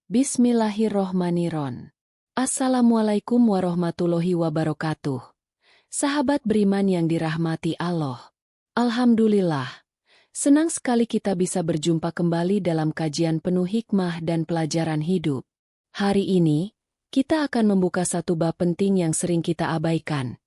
Bismillahirrohmanirrohim. Assalamualaikum warahmatullahi wabarakatuh. Sahabat beriman yang dirahmati Allah. Alhamdulillah. Senang sekali kita bisa berjumpa kembali dalam kajian penuh hikmah dan pelajaran hidup. Hari ini, kita akan membuka satu bab penting yang sering kita abaikan.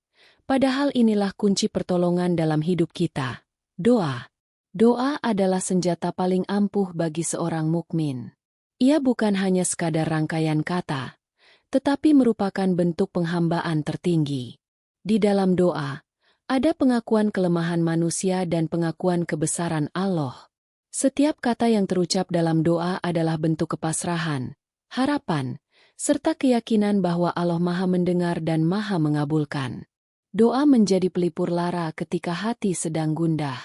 Padahal inilah kunci pertolongan dalam hidup kita. Doa. Doa adalah senjata paling ampuh bagi seorang mukmin. Ia bukan hanya sekadar rangkaian kata, tetapi merupakan bentuk penghambaan tertinggi. Di dalam doa, ada pengakuan kelemahan manusia dan pengakuan kebesaran Allah. Setiap kata yang terucap dalam doa adalah bentuk kepasrahan, harapan, serta keyakinan bahwa Allah Maha mendengar dan Maha mengabulkan. Doa menjadi pelipur lara ketika hati sedang gundah.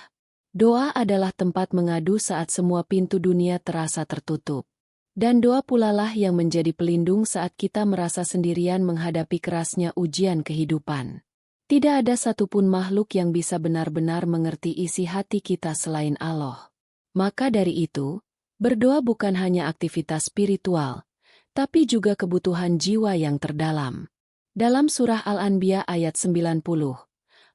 Doa adalah tempat mengadu saat semua pintu dunia terasa tertutup. Dan doa pula lah yang menjadi pelindung saat kita merasa sendirian menghadapi kerasnya ujian kehidupan. Tidak ada satupun makhluk yang bisa benar-benar mengerti isi hati kita selain Allah. Maka dari itu, berdoa bukan hanya aktivitas spiritual, tapi juga kebutuhan jiwa yang terdalam. Dalam surah Al-Anbiya ayat 90,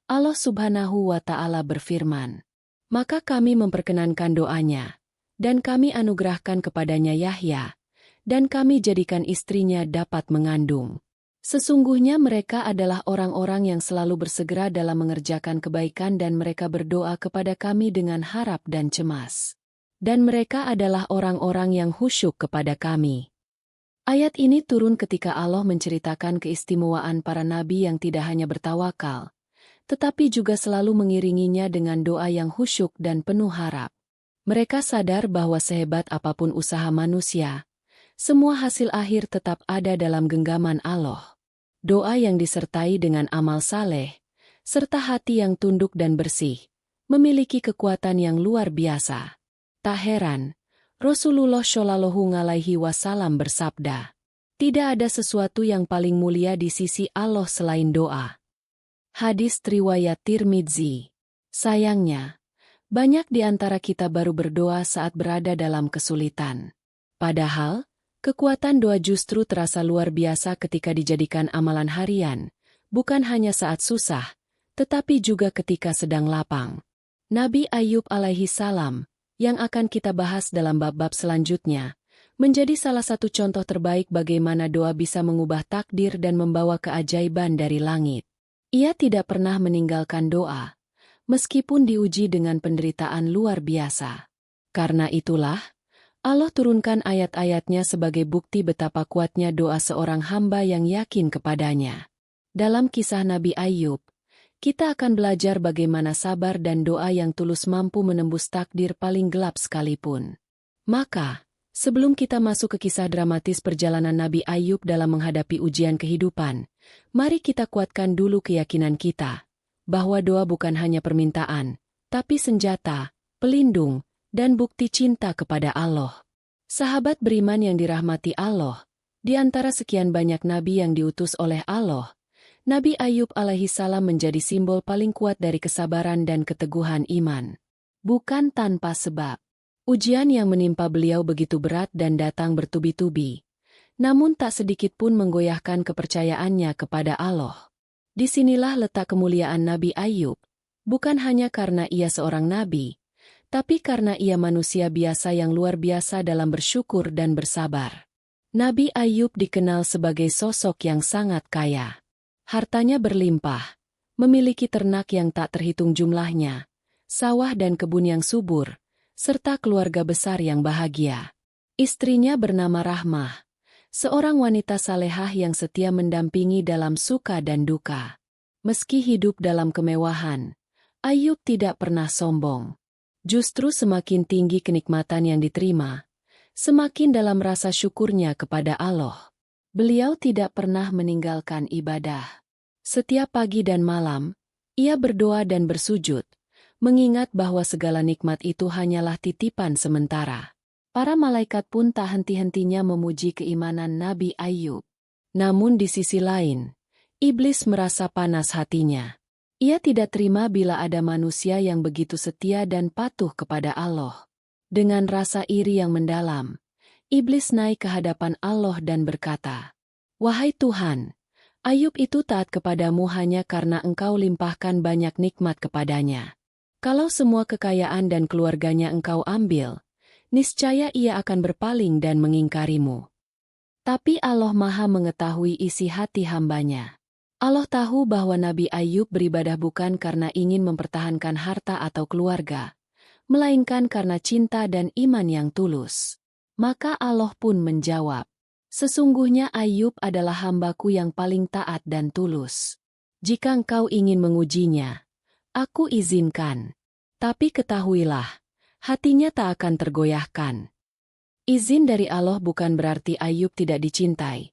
Allah Subhanahu wa Ta'ala berfirman, "Maka kami memperkenankan doanya, dan kami anugerahkan kepadanya Yahya, dan kami jadikan istrinya dapat mengandung. Sesungguhnya mereka adalah orang-orang yang selalu bersegera dalam mengerjakan kebaikan dan mereka berdoa kepada kami dengan harap dan cemas. Dan mereka adalah orang-orang yang khusyuk kepada kami." Ayat ini turun ketika Allah menceritakan keistimewaan para nabi yang tidak hanya bertawakal, tetapi juga selalu mengiringinya dengan doa yang khusyuk dan penuh harap. Mereka sadar bahwa sehebat apapun usaha manusia, semua hasil akhir tetap ada dalam genggaman Allah. Doa yang disertai dengan amal saleh, serta hati yang tunduk dan bersih, memiliki kekuatan yang luar biasa. Tak heran, Rasulullah Shallallahu Alaihi Wasallam bersabda, "Tidak ada sesuatu yang paling mulia di sisi Allah selain doa." Hadis riwayat Tirmidzi. Sayangnya, banyak di antara kita baru berdoa saat berada dalam kesulitan. Padahal, kekuatan doa justru terasa luar biasa ketika dijadikan amalan harian, bukan hanya saat susah, tetapi juga ketika sedang lapang. Nabi Ayub alaihi salam, yang akan kita bahas dalam bab-bab selanjutnya, menjadi salah satu contoh terbaik bagaimana doa bisa mengubah takdir dan membawa keajaiban dari langit. Ia tidak pernah meninggalkan doa, meskipun diuji dengan penderitaan luar biasa. Karena itulah, Allah turunkan ayat-ayatnya sebagai bukti betapa kuatnya doa seorang hamba yang yakin kepadanya. Dalam kisah Nabi Ayub, kita akan belajar bagaimana sabar dan doa yang tulus mampu menembus takdir paling gelap sekalipun. Maka, sebelum kita masuk ke kisah dramatis perjalanan Nabi Ayub dalam menghadapi ujian kehidupan, mari kita kuatkan dulu keyakinan kita bahwa doa bukan hanya permintaan, tapi senjata, pelindung, dan bukti cinta kepada Allah. Sahabat beriman yang dirahmati Allah, di antara sekian banyak nabi yang diutus oleh Allah, Nabi Ayub alaihi salam menjadi simbol paling kuat dari kesabaran dan keteguhan iman. Bukan tanpa sebab, ujian yang menimpa beliau begitu berat dan datang bertubi-tubi, namun tak sedikit pun menggoyahkan kepercayaannya kepada Allah. Disinilah letak kemuliaan Nabi Ayub, bukan hanya karena ia seorang nabi, tapi karena ia manusia biasa yang luar biasa dalam bersyukur dan bersabar. Nabi Ayub dikenal sebagai sosok yang sangat kaya. Hartanya berlimpah, memiliki ternak yang tak terhitung jumlahnya, sawah dan kebun yang subur, serta keluarga besar yang bahagia. Istrinya bernama Rahmah, seorang wanita salehah yang setia mendampingi dalam suka dan duka. Meski hidup dalam kemewahan, Ayub tidak pernah sombong. Justru semakin tinggi kenikmatan yang diterima, semakin dalam rasa syukurnya kepada Allah. Beliau tidak pernah meninggalkan ibadah. Setiap pagi dan malam, ia berdoa dan bersujud, mengingat bahwa segala nikmat itu hanyalah titipan sementara. Para malaikat pun tak henti-hentinya memuji keimanan Nabi Ayub. Namun di sisi lain, iblis merasa panas hatinya. Ia tidak terima bila ada manusia yang begitu setia dan patuh kepada Allah. Dengan rasa iri yang mendalam, Iblis naik ke hadapan Allah dan berkata, "Wahai Tuhan, Ayub itu taat kepadamu hanya karena engkau limpahkan banyak nikmat kepadanya. Kalau semua kekayaan dan keluarganya engkau ambil, niscaya ia akan berpaling dan mengingkarimu. Tapi Allah Maha mengetahui isi hati hambanya. Allah tahu bahwa Nabi Ayub beribadah bukan karena ingin mempertahankan harta atau keluarga, melainkan karena cinta dan iman yang tulus. Maka Allah pun menjawab, sesungguhnya Ayub adalah hambaku yang paling taat dan tulus. Jika engkau ingin mengujinya, aku izinkan. Tapi ketahuilah, hatinya tak akan tergoyahkan. Izin dari Allah bukan berarti Ayub tidak dicintai.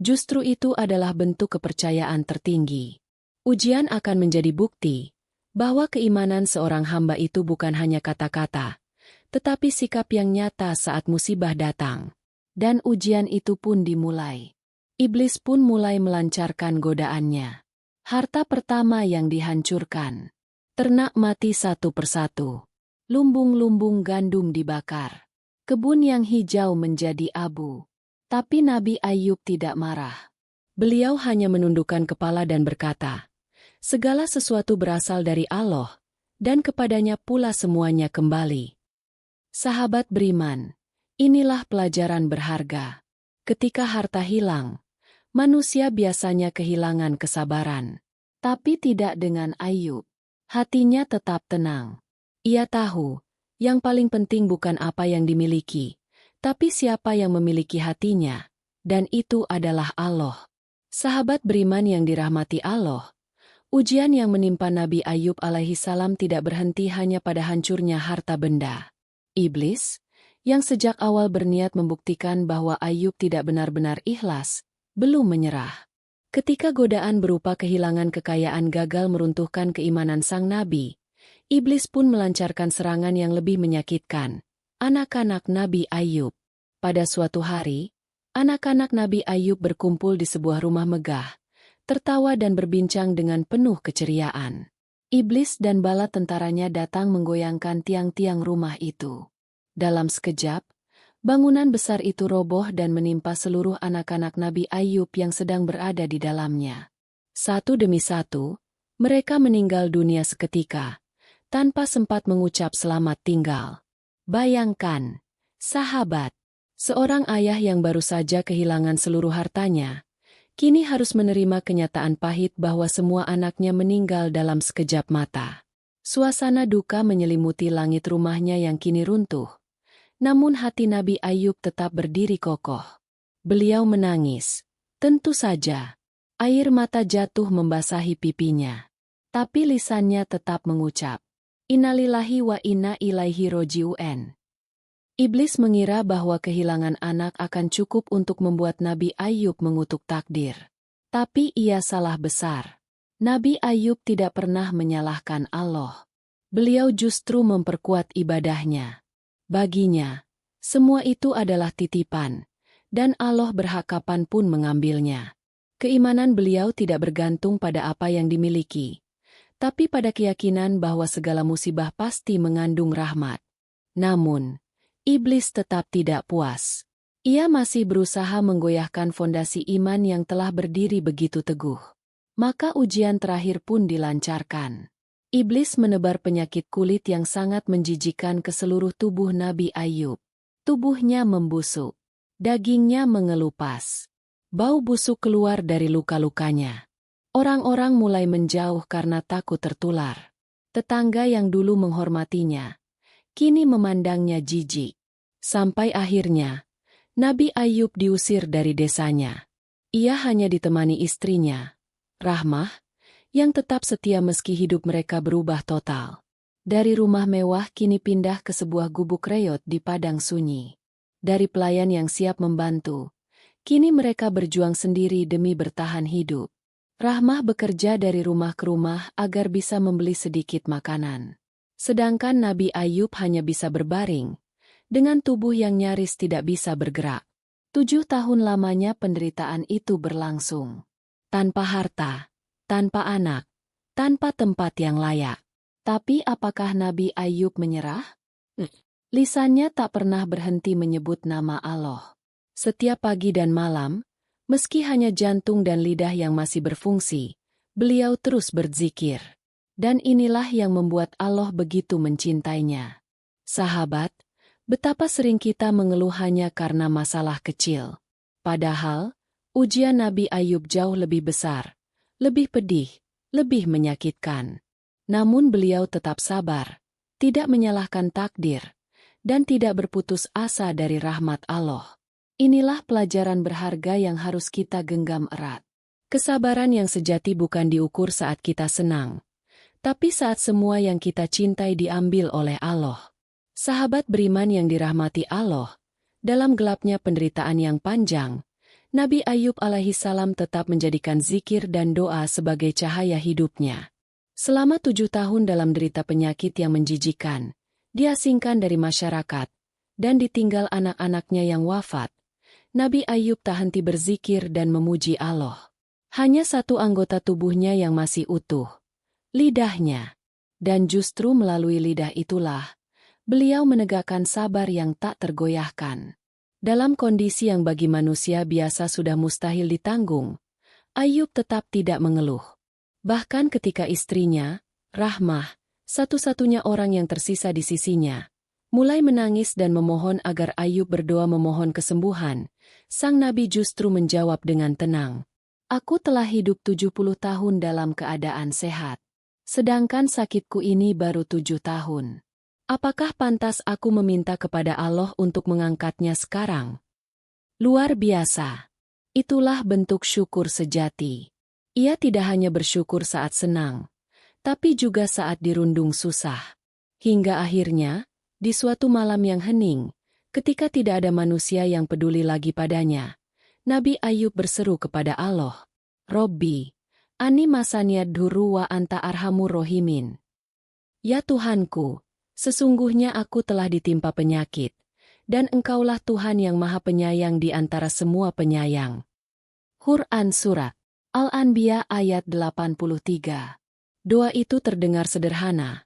Justru itu adalah bentuk kepercayaan tertinggi. Ujian akan menjadi bukti bahwa keimanan seorang hamba itu bukan hanya kata-kata, tetapi sikap yang nyata saat musibah datang. Dan ujian itu pun dimulai. Iblis pun mulai melancarkan godaannya. Harta pertama yang dihancurkan. Ternak mati satu persatu. Lumbung-lumbung gandum dibakar. Kebun yang hijau menjadi abu. Tapi Nabi Ayub tidak marah. Beliau hanya menundukkan kepala dan berkata, segala sesuatu berasal dari Allah, dan kepadanya pula semuanya kembali. Sahabat beriman, inilah pelajaran berharga. Ketika harta hilang, manusia biasanya kehilangan kesabaran. Tapi tidak dengan Ayub. Hatinya tetap tenang. Ia tahu, yang paling penting bukan apa yang dimiliki, tapi siapa yang memiliki hatinya, dan itu adalah Allah. Sahabat beriman yang dirahmati Allah, ujian yang menimpa Nabi Ayub alaihi salam tidak berhenti hanya pada hancurnya harta benda. Iblis, yang sejak awal berniat membuktikan bahwa Ayub tidak benar-benar ikhlas, belum menyerah. Ketika godaan berupa kehilangan kekayaan gagal meruntuhkan keimanan sang nabi, iblis pun melancarkan serangan yang lebih menyakitkan. Anak-anak Nabi Ayub. Pada suatu hari, anak-anak Nabi Ayub berkumpul di sebuah rumah megah, tertawa dan berbincang dengan penuh keceriaan. Iblis dan bala tentaranya datang menggoyangkan tiang-tiang rumah itu. Dalam sekejap, bangunan besar itu roboh dan menimpa seluruh anak-anak Nabi Ayub yang sedang berada di dalamnya. Satu demi satu, mereka meninggal dunia seketika, tanpa sempat mengucap selamat tinggal. Bayangkan, sahabat, seorang ayah yang baru saja kehilangan seluruh hartanya, kini harus menerima kenyataan pahit bahwa semua anaknya meninggal dalam sekejap mata. Suasana duka menyelimuti langit rumahnya yang kini runtuh. Namun hati Nabi Ayub tetap berdiri kokoh. Beliau menangis. Tentu saja, air mata jatuh membasahi pipinya. Tapi lisannya tetap mengucap, Innalillahi wa inna ilaihi roji'un. Iblis mengira bahwa kehilangan anak akan cukup untuk membuat Nabi Ayub mengutuk takdir. Tapi ia salah besar. Nabi Ayub tidak pernah menyalahkan Allah. Beliau justru memperkuat ibadahnya. Baginya, semua itu adalah titipan, dan Allah berhak kapanpun mengambilnya. Keimanan beliau tidak bergantung pada apa yang dimiliki, tapi pada keyakinan bahwa segala musibah pasti mengandung rahmat. Namun, iblis tetap tidak puas. Ia masih berusaha menggoyahkan fondasi iman yang telah berdiri begitu teguh. Maka ujian terakhir pun dilancarkan. Iblis menebar penyakit kulit yang sangat menjijikan ke seluruh tubuh Nabi Ayub. Tubuhnya membusuk. Dagingnya mengelupas. Bau busuk keluar dari luka-lukanya. Orang-orang mulai menjauh karena takut tertular. Tetangga yang dulu menghormatinya, kini memandangnya jijik. Sampai akhirnya, Nabi Ayub diusir dari desanya. Ia hanya ditemani istrinya, Rahmah, yang tetap setia meski hidup mereka berubah total. Dari rumah mewah kini pindah ke sebuah gubuk reot di padang sunyi. Dari pelayan yang siap membantu, kini mereka berjuang sendiri demi bertahan hidup. Rahmah bekerja dari rumah ke rumah agar bisa membeli sedikit makanan. Sedangkan Nabi Ayub hanya bisa berbaring, dengan tubuh yang nyaris tidak bisa bergerak. 7 tahun lamanya penderitaan itu berlangsung. Tanpa harta, tanpa anak, tanpa tempat yang layak. Tapi apakah Nabi Ayub menyerah? Lisannya tak pernah berhenti menyebut nama Allah. Setiap pagi dan malam, meski hanya jantung dan lidah yang masih berfungsi, beliau terus berzikir. Dan inilah yang membuat Allah begitu mencintainya. Sahabat, betapa sering kita mengeluh hanya karena masalah kecil. Padahal, ujian Nabi Ayub jauh lebih besar, lebih pedih, lebih menyakitkan. Namun beliau tetap sabar, tidak menyalahkan takdir, dan tidak berputus asa dari rahmat Allah. Inilah pelajaran berharga yang harus kita genggam erat. Kesabaran yang sejati bukan diukur saat kita senang, tapi saat semua yang kita cintai diambil oleh Allah. Sahabat beriman yang dirahmati Allah, dalam gelapnya penderitaan yang panjang, Nabi Ayub alaihissalam tetap menjadikan zikir dan doa sebagai cahaya hidupnya. Selama 7 tahun dalam derita penyakit yang menjijikan, diasingkan dari masyarakat, dan ditinggal anak-anaknya yang wafat, Nabi Ayub tak henti berzikir dan memuji Allah. Hanya satu anggota tubuhnya yang masih utuh, lidahnya. Dan justru melalui lidah itulah, beliau menegakkan sabar yang tak tergoyahkan. Dalam kondisi yang bagi manusia biasa sudah mustahil ditanggung, Ayub tetap tidak mengeluh. Bahkan ketika istrinya, Rahmah, satu-satunya orang yang tersisa di sisinya, mulai menangis dan memohon agar Ayub berdoa memohon kesembuhan, sang Nabi justru menjawab dengan tenang, "Aku telah hidup 70 tahun dalam keadaan sehat. Sedangkan sakitku ini baru 7 tahun. Apakah pantas aku meminta kepada Allah untuk mengangkatnya sekarang?" Luar biasa. Itulah bentuk syukur sejati. Ia tidak hanya bersyukur saat senang, tapi juga saat dirundung susah. Hingga akhirnya, di suatu malam yang hening, ketika tidak ada manusia yang peduli lagi padanya, Nabi Ayub berseru kepada Allah, "Robbi, ani masaniyad dhurru wa anta arhamur rahimin." Ya Tuhanku, sesungguhnya aku telah ditimpa penyakit, dan Engkaulah Tuhan yang Maha Penyayang di antara semua penyayang. Quran Surat Al-Anbiya ayat 83. Doa itu terdengar sederhana,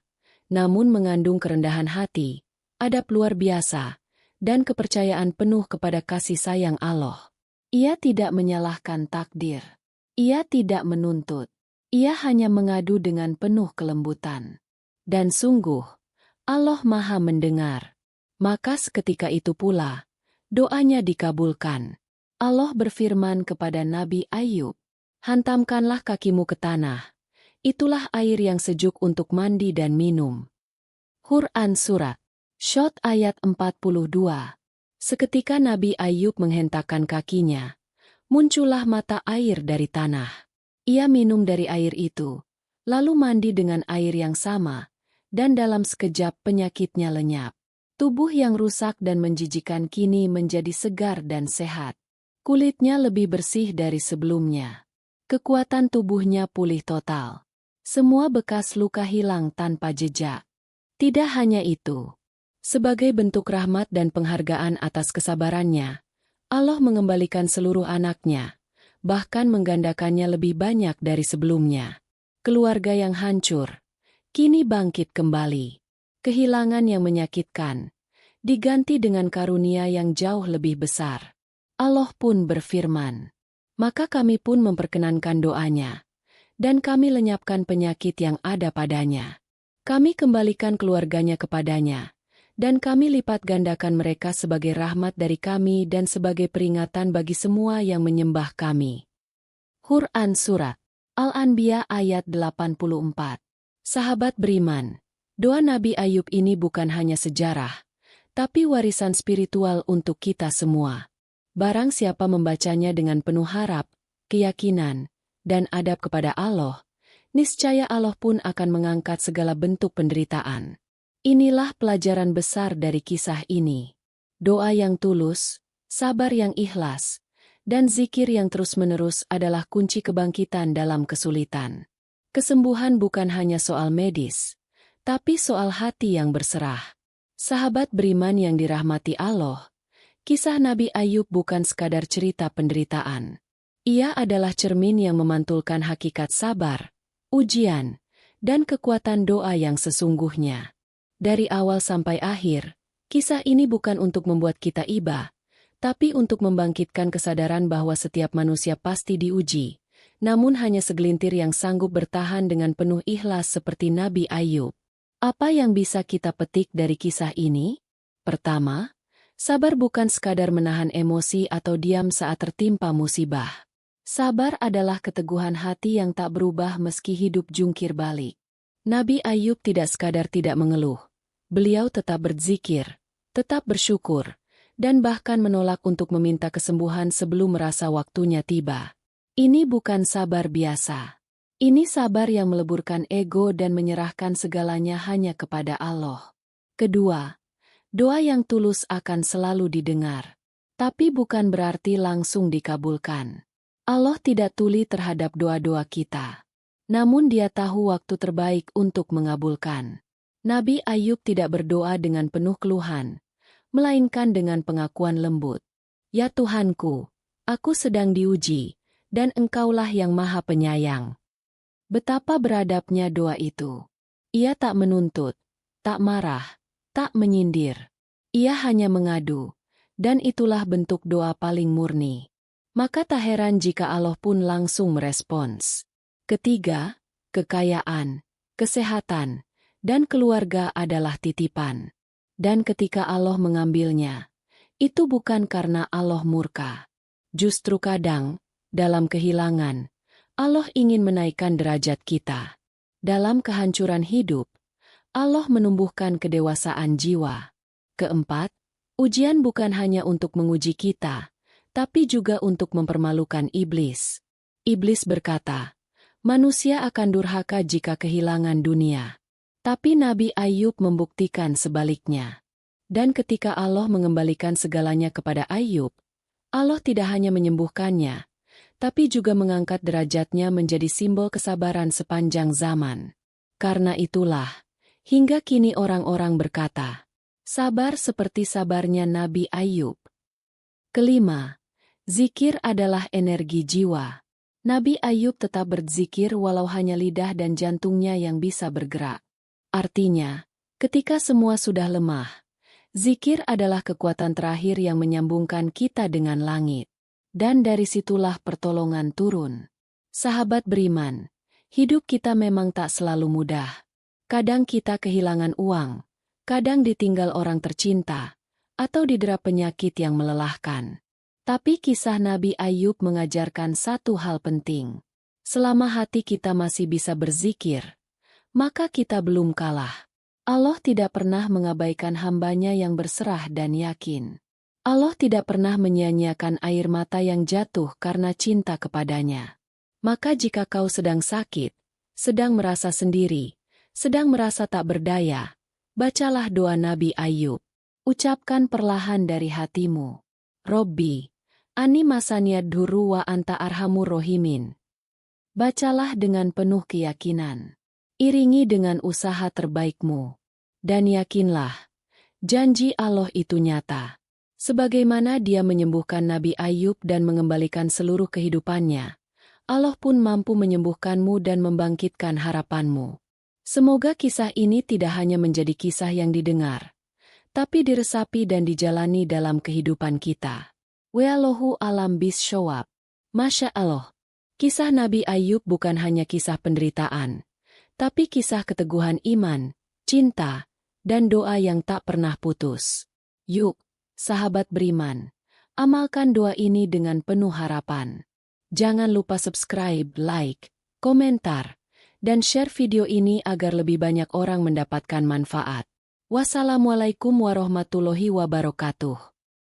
namun mengandung kerendahan hati, adab luar biasa, dan kepercayaan penuh kepada kasih sayang Allah. Ia tidak menyalahkan takdir. Ia tidak menuntut. Ia hanya mengadu dengan penuh kelembutan. Dan sungguh, Allah Maha mendengar. Maka seketika itu pula, doanya dikabulkan. Allah berfirman kepada Nabi Ayub, "Hantamkanlah kakimu ke tanah. Itulah air yang sejuk untuk mandi dan minum." Quran Surat Syot ayat 42. Seketika Nabi Ayub menghentakkan kakinya, muncullah mata air dari tanah. Ia minum dari air itu, lalu mandi dengan air yang sama, dan dalam sekejap penyakitnya lenyap. Tubuh yang rusak dan menjijikan kini menjadi segar dan sehat. Kulitnya lebih bersih dari sebelumnya. Kekuatan tubuhnya pulih total. Semua bekas luka hilang tanpa jejak. Tidak hanya itu. Sebagai bentuk rahmat dan penghargaan atas kesabarannya, Allah mengembalikan seluruh anaknya, bahkan menggandakannya lebih banyak dari sebelumnya. Keluarga yang hancur, kini bangkit kembali. Kehilangan yang menyakitkan, diganti dengan karunia yang jauh lebih besar. Allah pun berfirman, "Maka kami pun memperkenankan doanya, dan kami lenyapkan penyakit yang ada padanya. Kami kembalikan keluarganya kepadanya, dan kami lipat gandakan mereka sebagai rahmat dari kami dan sebagai peringatan bagi semua yang menyembah kami." Quran Surat Al-Anbiya ayat 84. Sahabat beriman, doa Nabi Ayub ini bukan hanya sejarah, tapi warisan spiritual untuk kita semua. Barang siapa membacanya dengan penuh harap, keyakinan, dan adab kepada Allah, niscaya Allah pun akan mengangkat segala bentuk penderitaan. Inilah pelajaran besar dari kisah ini. Doa yang tulus, sabar yang ikhlas, dan zikir yang terus-menerus adalah kunci kebangkitan dalam kesulitan. Kesembuhan bukan hanya soal medis, tapi soal hati yang berserah. Sahabat beriman yang dirahmati Allah, kisah Nabi Ayub bukan sekadar cerita penderitaan. Ia adalah cermin yang memantulkan hakikat sabar, ujian, dan kekuatan doa yang sesungguhnya. Dari awal sampai akhir, Kisah ini bukan untuk membuat kita iba, tapi untuk membangkitkan kesadaran bahwa setiap manusia pasti diuji, namun hanya segelintir yang sanggup bertahan dengan penuh ikhlas seperti Nabi Ayub. Apa yang bisa kita petik dari kisah ini? Pertama, sabar bukan sekadar menahan emosi atau diam saat tertimpa musibah. Sabar adalah keteguhan hati yang tak berubah meski hidup jungkir balik. Nabi Ayub tidak sekadar tidak mengeluh. Beliau tetap berzikir, tetap bersyukur, dan bahkan menolak untuk meminta kesembuhan sebelum merasa waktunya tiba. Ini bukan sabar biasa. Ini sabar yang meleburkan ego dan menyerahkan segalanya hanya kepada Allah. Kedua, doa yang tulus akan selalu didengar. Tapi bukan berarti langsung dikabulkan. Allah tidak tuli terhadap doa-doa kita. Namun Dia tahu waktu terbaik untuk mengabulkan. Nabi Ayub tidak berdoa dengan penuh keluhan, melainkan dengan pengakuan lembut. Ya Tuhanku, aku sedang diuji, dan Engkaulah yang Maha Penyayang. Betapa beradabnya doa itu. Ia tak menuntut, tak marah, tak menyindir. Ia hanya mengadu, dan itulah bentuk doa paling murni. Maka tak heran jika Allah pun langsung merespons. Ketiga, kekayaan, kesehatan, dan keluarga adalah titipan. Dan ketika Allah mengambilnya, itu bukan karena Allah murka. Justru kadang, dalam kehilangan, Allah ingin menaikkan derajat kita. Dalam kehancuran hidup, Allah menumbuhkan kedewasaan jiwa. Keempat, ujian bukan hanya untuk menguji kita, tapi juga untuk mempermalukan iblis. Iblis berkata, manusia akan durhaka jika kehilangan dunia. Tapi Nabi Ayub membuktikan sebaliknya. Dan ketika Allah mengembalikan segalanya kepada Ayub, Allah tidak hanya menyembuhkannya, tapi juga mengangkat derajatnya menjadi simbol kesabaran sepanjang zaman. Karena itulah, hingga kini orang-orang berkata, sabar seperti sabarnya Nabi Ayub. Kelima, zikir adalah energi jiwa. Nabi Ayub tetap berzikir walau hanya lidah dan jantungnya yang bisa bergerak. Artinya, ketika semua sudah lemah, zikir adalah kekuatan terakhir yang menyambungkan kita dengan langit. Dan dari situlah pertolongan turun. Sahabat beriman, hidup kita memang tak selalu mudah. Kadang kita kehilangan uang, kadang ditinggal orang tercinta, atau didera penyakit yang melelahkan. Tapi kisah Nabi Ayub mengajarkan satu hal penting. Selama hati kita masih bisa berzikir, maka kita belum kalah. Allah tidak pernah mengabaikan hamba-Nya yang berserah dan yakin. Allah tidak pernah menyia-nyiakan air mata yang jatuh karena cinta kepadanya. Maka jika kau sedang sakit, sedang merasa sendiri, sedang merasa tak berdaya, bacalah doa Nabi Ayub. Ucapkan perlahan dari hatimu. Robbi, ani masaniyad dhurru wa anta arhamur rohimin. Bacalah dengan penuh keyakinan. Iringi dengan usaha terbaikmu. Dan yakinlah, janji Allah itu nyata. Sebagaimana Dia menyembuhkan Nabi Ayub dan mengembalikan seluruh kehidupannya, Allah pun mampu menyembuhkanmu dan membangkitkan harapanmu. Semoga kisah ini tidak hanya menjadi kisah yang didengar, tapi diresapi dan dijalani dalam kehidupan kita. Wallahu alam bis-shawab. Masya Allah. Kisah Nabi Ayub bukan hanya kisah penderitaan, tapi kisah keteguhan iman, cinta, dan doa yang tak pernah putus. Yuk, sahabat beriman, amalkan doa ini dengan penuh harapan. Jangan lupa subscribe, like, komentar, dan share video ini agar lebih banyak orang mendapatkan manfaat. Wassalamualaikum warahmatullahi wabarakatuh.